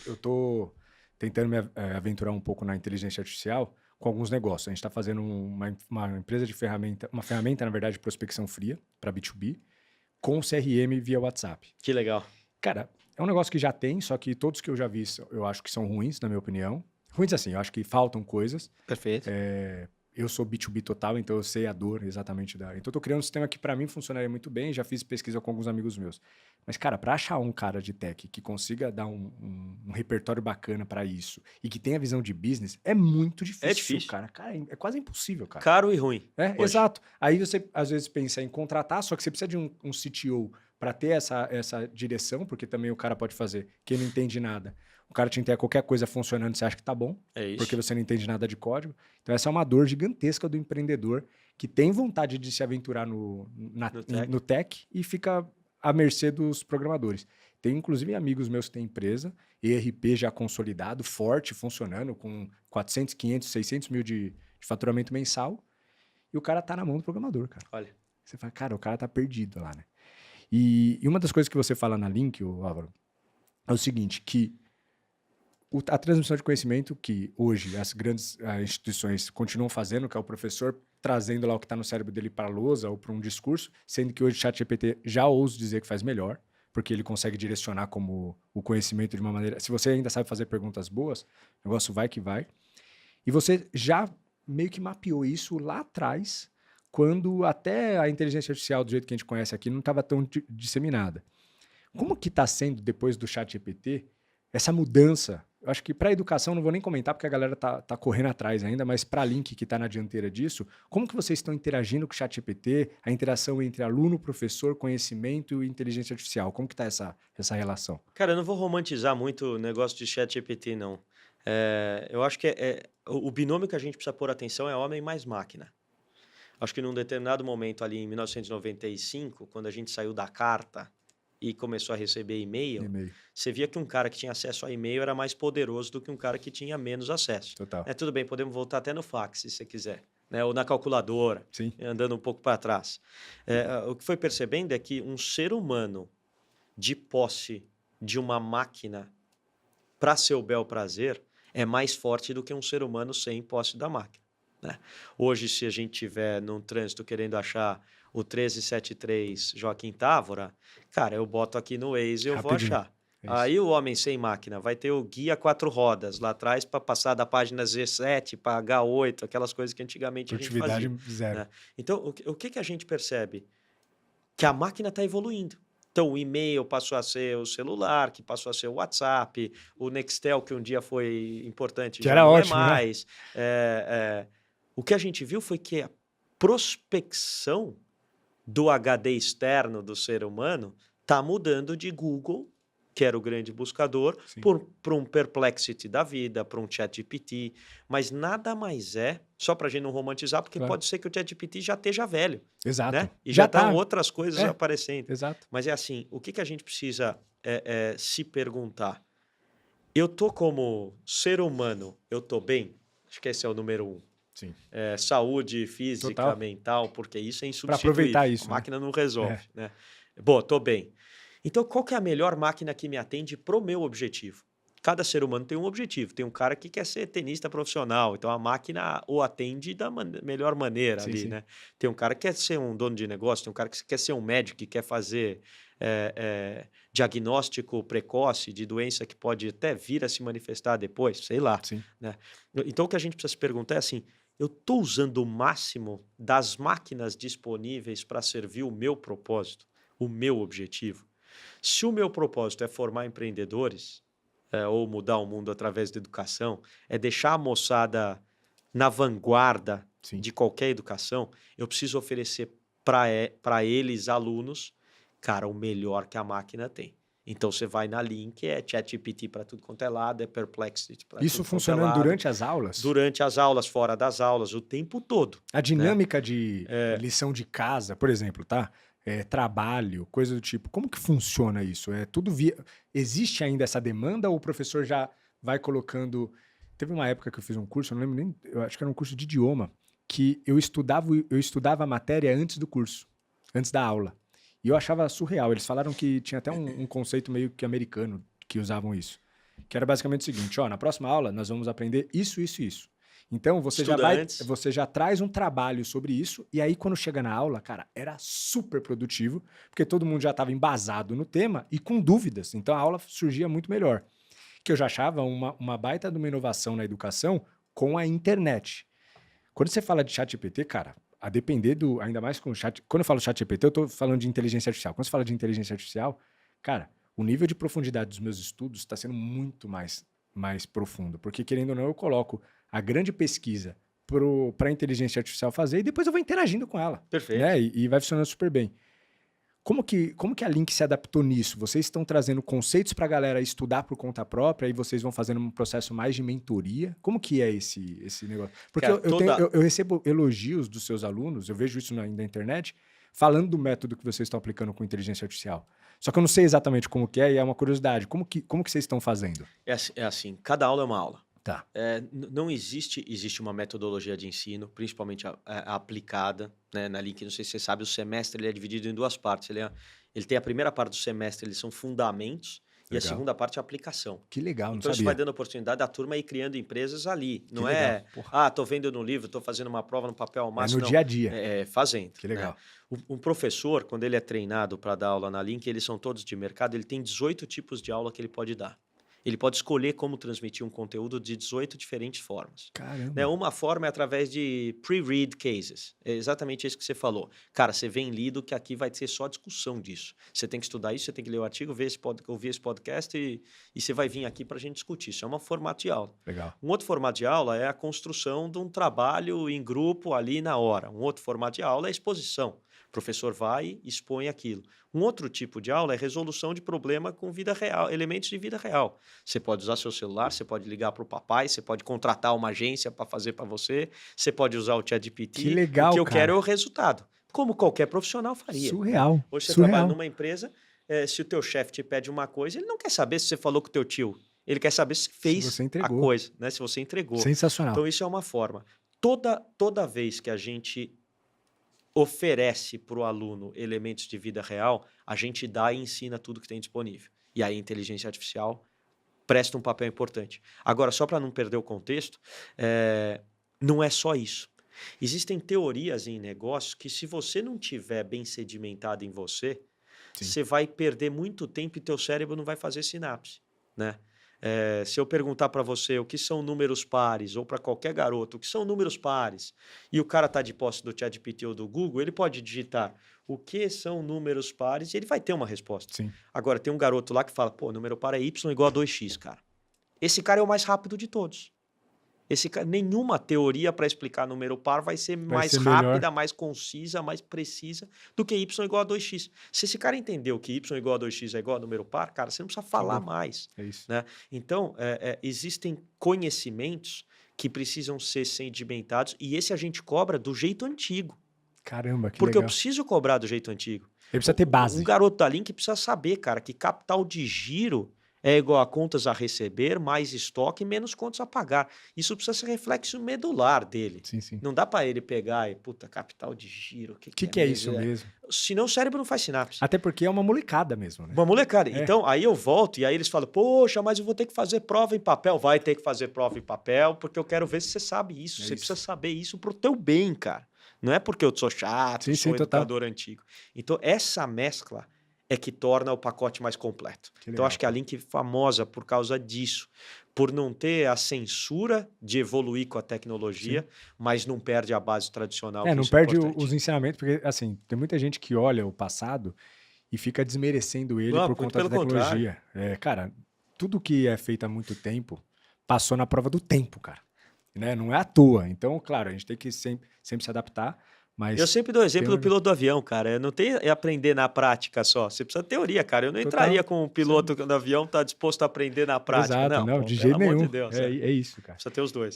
eu tô tentando me aventurar um pouco na inteligência artificial com alguns negócios. A gente está fazendo uma empresa de ferramenta, uma ferramenta, na verdade, de prospecção fria para B2B, com CRM via WhatsApp. Que legal. Cara, é um negócio que já tem, só que todos que eu já vi, eu acho que são ruins, na minha opinião. Ruins assim, eu acho que faltam coisas. Perfeito. Eu sou B2B total, então eu sei a dor exatamente da... Então eu tô criando um sistema que para mim funcionaria muito bem, já fiz pesquisa com alguns amigos meus. Mas, cara, para achar um cara de tech que consiga dar um repertório bacana para isso e que tenha visão de business, é muito difícil, É difícil. cara. Cara, é quase impossível, cara. Caro e ruim. hoje. Exato. Aí você, às vezes, pensa em contratar, só que você precisa de um CTO para ter essa direção, porque também o cara pode fazer, quem não entende nada. O cara te entrega qualquer coisa funcionando, você acha que tá bom, É isso. porque você não entende nada de código. Então essa é uma dor gigantesca do empreendedor que tem vontade de se aventurar no tech e fica à mercê dos programadores. Tem, inclusive, amigos meus que têm empresa, ERP já consolidado, forte, funcionando, com 400, 500, 600 mil de faturamento mensal, e o cara tá na mão do programador, cara. Olha. Você fala, cara, o cara tá perdido lá, né? E uma das coisas que você fala na Link, Álvaro, é o seguinte, que a transmissão de conhecimento que hoje as grandes instituições continuam fazendo, que é o professor trazendo lá o que está no cérebro dele para a lousa ou para um discurso, sendo que hoje o ChatGPT já ouso dizer que faz melhor, porque ele consegue direcionar como o conhecimento de uma maneira... Se você ainda sabe fazer perguntas boas, o negócio vai que vai. E você já meio que mapeou isso lá atrás, quando até a inteligência artificial, do jeito que a gente conhece aqui, não estava tão disseminada. Como que está sendo, depois do ChatGPT, essa mudança? Eu acho que para a educação, não vou nem comentar, porque a galera tá correndo atrás ainda, mas para a Link, que está na dianteira disso, como que vocês estão interagindo com o ChatGPT, a interação entre aluno, professor, conhecimento e inteligência artificial? Como que está essa relação? Cara, eu não vou romantizar muito o negócio de ChatGPT, não. Eu acho que o binômio que a gente precisa pôr atenção é homem mais máquina. Acho que num determinado momento ali em 1995, quando a gente saiu da carta e começou a receber e-mail, você via que um cara que tinha acesso a e-mail era mais poderoso do que um cara que tinha menos acesso. Total. Tudo bem, podemos voltar até no fax, se você quiser, né? Ou na calculadora, Sim. andando um pouco para trás. O que foi percebendo é que um ser humano de posse de uma máquina para seu bel prazer é mais forte do que um ser humano sem posse da máquina. Né? Hoje, se a gente estiver num trânsito querendo achar o 1373 Joaquim Távora, cara, eu boto aqui no Waze e eu vou achar. Aí o homem sem máquina vai ter o guia 4 rodas lá atrás para passar da página Z7 para H8, aquelas coisas que antigamente a gente fazia. Zero. Né? Então, o que a gente percebe? Que a máquina está evoluindo. Então, o e-mail passou a ser o celular, que passou a ser o WhatsApp, o Nextel, que um dia foi importante, que já era não ótimo, é mais. O que a gente viu foi que a prospecção do HD externo do ser humano está mudando de Google, que era o grande buscador, para um Perplexity da vida, para um ChatGPT, mas nada mais só para a gente não romantizar, porque pode ser que o ChatGPT já esteja velho. Exato. Né? E já estão outras coisas aparecendo. Exato. Mas é assim, o que a gente precisa se perguntar? Eu tô como ser humano, eu tô bem? Acho que esse é o número 1. Sim. Saúde física, Total. Mental, porque isso é insubstituível. Para aproveitar isso. A máquina não resolve. Né? Bom, tô bem. Então, qual que é a melhor máquina que me atende pro meu objetivo? Cada ser humano tem um objetivo. Tem um cara que quer ser tenista profissional, então a máquina o atende da melhor maneira ali, né? Tem um cara que quer ser um dono de negócio, tem um cara que quer ser um médico, que quer fazer diagnóstico precoce de doença que pode até vir a se manifestar depois, sei lá. Né? Então, o que a gente precisa se perguntar é assim, eu estou usando o máximo das máquinas disponíveis para servir o meu propósito, o meu objetivo? Se o meu propósito é formar empreendedores, ou mudar o mundo através da educação, é deixar a moçada vanguarda de qualquer educação, eu preciso oferecer para eles, alunos, cara, o melhor que a máquina tem. Então, você vai na Link, é ChatGPT para tudo quanto é lado, é Perplexity para tudo quanto é lado. Isso funcionando durante as aulas? Durante as aulas, fora das aulas, o tempo todo. A dinâmica de lição de casa, por exemplo, tá? Trabalho, coisa do tipo. Como que funciona isso? Existe ainda essa demanda ou o professor já vai colocando... Teve uma época que eu fiz um curso, eu não lembro nem... Eu acho que era um curso de idioma, que eu estudava a matéria antes do curso, antes da aula. E eu achava surreal. Eles falaram que tinha até um conceito meio que americano que usavam isso. que era basicamente o seguinte, ó, na próxima aula nós vamos aprender isso, isso e isso. Então, você já traz um trabalho sobre isso, e aí quando chega na aula, cara, era super produtivo, porque todo mundo já estava embasado no tema e com dúvidas, então a aula surgia muito melhor. Que eu já achava uma baita de uma inovação na educação com a internet. Quando você fala de ChatGPT, cara, a depender do, ainda mais com o chat, quando eu falo ChatGPT, eu estou falando de inteligência artificial. Quando você fala de inteligência artificial, cara, o nível de profundidade dos meus estudos está sendo muito mais profundo, porque querendo ou não, eu coloco a grande pesquisa para a inteligência artificial fazer e depois eu vou interagindo com ela. Perfeito. Né? E vai funcionando super bem. Como que a Link se adaptou nisso? Vocês estão trazendo conceitos para a galera estudar por conta própria e vocês vão fazendo um processo mais de mentoria? Como que é esse negócio? Porque cara, eu recebo elogios dos seus alunos, eu vejo isso na internet, falando do método que vocês estão aplicando com inteligência artificial. Só que eu não sei exatamente como que é e é uma curiosidade. Como que vocês estão fazendo? É assim, cada aula é uma aula. Tá. Não existe uma metodologia de ensino, principalmente aplicada, né, na Link. Não sei se você sabe, o semestre ele é dividido em duas partes. Ele tem a primeira parte do semestre, eles são fundamentos, legal. E a segunda parte é aplicação. Que legal, não então sabia. Isso vai dando oportunidade da turma ir criando empresas ali. Que não legal. É, tô vendo no livro, tô fazendo uma prova no papel, mas no dia a dia. Fazendo. Que legal. Né? Um professor, quando ele é treinado para dar aula na Link, eles são todos de mercado, ele tem 18 tipos de aula que ele pode dar. Ele pode escolher como transmitir um conteúdo de 18 diferentes formas. Caramba. Né? Uma forma é através de pre-read cases. É exatamente isso que você falou. Cara, você vem lido que aqui vai ser só discussão disso. Você tem que estudar isso, você tem que ler o artigo, ouvir esse podcast e você vai vir aqui para a gente discutir. Isso é um formato de aula. Legal. Um outro formato de aula é a construção de um trabalho em grupo ali na hora. Um outro formato de aula é a exposição. O professor vai e expõe aquilo. Um outro tipo de aula é resolução de problema com vida real, elementos de vida real. Você pode usar seu celular, você pode ligar para o papai, você pode contratar uma agência para fazer para você, você pode usar o ChatGPT. Que legal, o que eu cara. quero é o resultado, como qualquer profissional faria. Surreal. Hoje você Surreal. trabalha numa empresa, se o teu chefe te pede uma coisa, ele não quer saber se você falou com o teu tio, ele quer saber se fez a coisa, né? Se você entregou. Sensacional. Então isso é uma forma. Toda vez que a gente oferece para o aluno elementos de vida real, a gente dá e ensina tudo que tem disponível. E aí a inteligência artificial presta um papel importante. Agora, só para não perder o contexto, não é só isso. Existem teorias em negócios que se você não tiver bem sedimentado em você, sim, você vai perder muito tempo e teu cérebro não vai fazer sinapse, né? Se eu perguntar para você o que são números pares, ou para qualquer garoto, o que são números pares, e o cara está de posse do ChatGPT ou do Google, ele pode digitar o que são números pares e ele vai ter uma resposta. Sim. Agora, tem um garoto lá que fala, pô, número par é y igual a 2x, cara. Esse cara é o mais rápido de todos. Nenhuma teoria para explicar número par vai ser mais rápida, melhor, mais concisa, mais precisa do que y igual a 2x. Se esse cara entendeu que y igual a 2x é igual a número par, cara, você não precisa falar mais. É isso. Né? Então, existem conhecimentos que precisam ser sedimentados e esse a gente cobra do jeito antigo. Caramba, que Porque legal. Eu preciso cobrar do jeito antigo. Ele precisa ter base. Um garoto da Link precisa saber, cara, que capital de giro é igual a contas a receber, mais estoque, menos contas a pagar. Isso precisa ser reflexo medular dele. Sim, sim. Não dá para ele pegar e, puta, capital de giro, o que é isso mesmo? Senão o cérebro não faz sinapse. Até porque é uma molecada mesmo, né? Uma molecada. Então, aí eu volto e aí eles falam, poxa, mas eu vou ter que fazer prova em papel. Vai ter que fazer prova em papel, porque eu quero ver se você sabe isso. Você precisa saber isso pro teu bem, cara. Não é porque eu sou chato, sou educador antigo. Então, essa mescla é que torna o pacote mais completo. Então, acho que a Link é famosa por causa disso, por não ter a censura de evoluir com a tecnologia, sim, mas não perde a base tradicional. Não perde os ensinamentos, porque, assim, tem muita gente que olha o passado e fica desmerecendo ele por conta da tecnologia. Cara, tudo que é feito há muito tempo passou na prova do tempo, cara. Né? Não é à toa. Então, claro, a gente tem que sempre se adaptar. Mas eu sempre dou o exemplo do piloto do avião, cara. Não tem aprender na prática só. Você precisa de teoria, cara. Eu não entraria com um piloto do avião que está disposto a aprender na prática. Exato, não, de jeito nenhum. De Deus, é isso, cara. Precisa ter os dois.